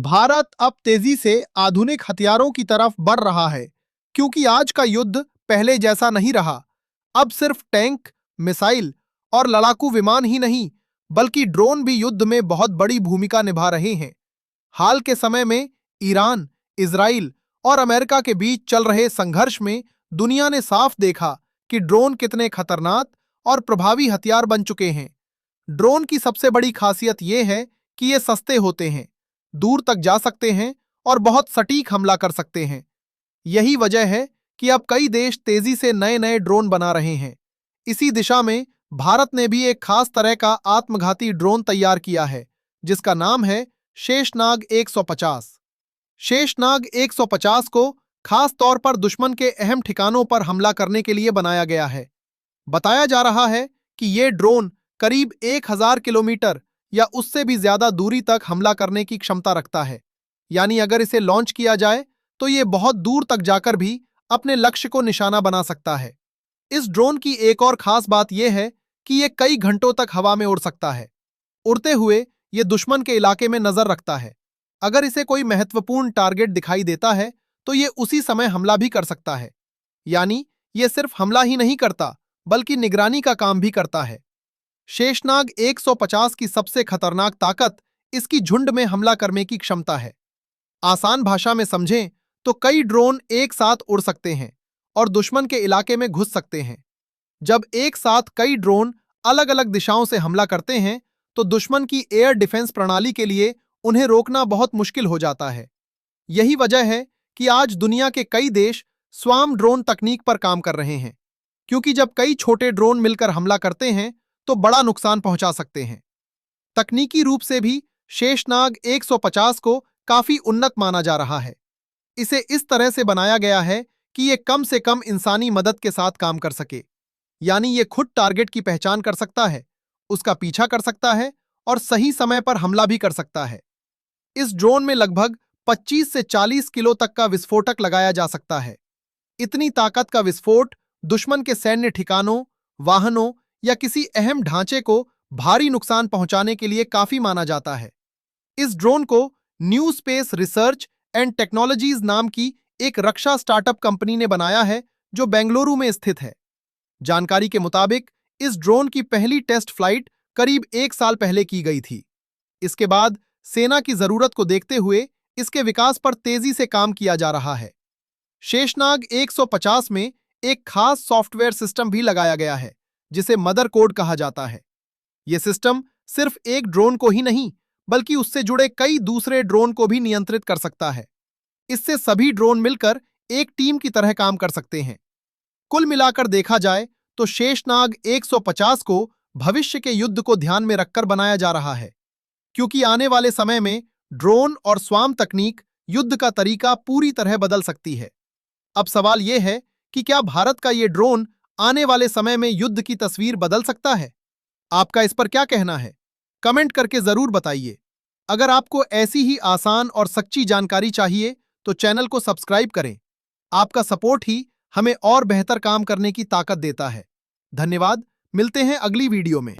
भारत अब तेजी से आधुनिक हथियारों की तरफ बढ़ रहा है, क्योंकि आज का युद्ध पहले जैसा नहीं रहा। अब सिर्फ टैंक, मिसाइल और लड़ाकू विमान ही नहीं, बल्कि ड्रोन भी युद्ध में बहुत बड़ी भूमिका निभा रहे हैं। हाल के समय में ईरान, इजराइल और अमेरिका के बीच चल रहे संघर्ष में दुनिया ने साफ देखा कि ड्रोन कितने खतरनाक और प्रभावी हथियार बन चुके हैं। ड्रोन की सबसे बड़ी खासियत यह है कि ये सस्ते होते हैं, दूर तक जा सकते हैं और बहुत सटीक हमला कर सकते हैं। यही वजह है कि अब कई देश तेजी से नए नए ड्रोन बना रहे हैं। इसी दिशा में भारत ने भी एक खास तरह का आत्मघाती ड्रोन तैयार किया है, जिसका नाम है शेषनाग 150। शेषनाग 150 को खास तौर पर दुश्मन के अहम ठिकानों पर हमला करने के लिए बनाया गया है। बताया जा रहा है कि ये ड्रोन करीब 1000 किलोमीटर या उससे भी ज्यादा दूरी तक हमला करने की क्षमता रखता है। यानी अगर इसे लॉन्च किया जाए तो ये बहुत दूर तक जाकर भी अपने लक्ष्य को निशाना बना सकता है। इस ड्रोन की एक और खास बात यह है कि ये कई घंटों तक हवा में उड़ सकता है। उड़ते हुए ये दुश्मन के इलाके में नजर रखता है। अगर इसे कोई महत्वपूर्ण टारगेट दिखाई देता है तो ये उसी समय हमला भी कर सकता है। यानी ये सिर्फ हमला ही नहीं करता, बल्कि निगरानी का काम भी करता है। शेषनाग 150 की सबसे खतरनाक ताकत इसकी झुंड में हमला करने की क्षमता है। आसान भाषा में समझें तो कई ड्रोन एक साथ उड़ सकते हैं और दुश्मन के इलाके में घुस सकते हैं। जब एक साथ कई ड्रोन अलग अलग दिशाओं से हमला करते हैं तो दुश्मन की एयर डिफेंस प्रणाली के लिए उन्हें रोकना बहुत मुश्किल हो जाता है। यही वजह है कि आज दुनिया के कई देश स्वार्म ड्रोन तकनीक पर काम कर रहे हैं, क्योंकि जब कई छोटे ड्रोन मिलकर हमला करते हैं तो बड़ा नुकसान पहुंचा सकते हैं। तकनीकी रूप से भी शेषनाग 150 को काफी उन्नत माना जा रहा है। इसे इस तरह से बनाया गया है कि ये कम से कम इंसानी मदद के साथ काम कर सके। यानी ये खुद टारगेट की पहचान कर सकता है, उसका पीछा कर सकता है और सही समय पर हमला भी कर सकता है। इस ड्रोन में लगभग 25 से 40 किलो तक का विस्फोटक लगाया जा सकता है। इतनी ताकत का विस्फोट दुश्मन के सैन्य ठिकानों, वाहनों या किसी अहम ढांचे को भारी नुकसान पहुंचाने के लिए काफी माना जाता है। इस ड्रोन को new space research and technologies नाम की एक रक्षा स्टार्टअप कंपनी ने बनाया है, जो बेंगलुरु में स्थित है। जानकारी के मुताबिक इस ड्रोन की पहली टेस्ट फ्लाइट करीब 1 साल पहले की गई थी। इसके बाद सेना की जरूरत को देखते हुए इसके विकास पर तेजी से काम किया जा रहा है। शेषनाग 150 में एक खास सॉफ्टवेयर सिस्टम भी लगाया गया है, जिसे मदर कोड कहा जाता है। यह सिस्टम सिर्फ एक ड्रोन को ही नहीं, बल्कि उससे जुड़े कई दूसरे ड्रोन को भी नियंत्रित कर सकता है। इससे सभी ड्रोन मिलकर एक टीम की तरह काम कर सकते हैं। कुल मिलाकर देखा जाए तो शेषनाग 150 को भविष्य के युद्ध को ध्यान में रखकर बनाया जा रहा है, क्योंकि आने वाले समय में ड्रोन और स्वार्म तकनीक युद्ध का तरीका पूरी तरह बदल सकती है। अब सवाल यह है कि क्या भारत का यह ड्रोन आने वाले समय में युद्ध की तस्वीर बदल सकता है? आपका इस पर क्या कहना है? कमेंट करके जरूर बताइए। अगर आपको ऐसी ही आसान और सच्ची जानकारी चाहिए तो चैनल को सब्सक्राइब करें। आपका सपोर्ट ही हमें और बेहतर काम करने की ताकत देता है। धन्यवाद। मिलते हैं अगली वीडियो में।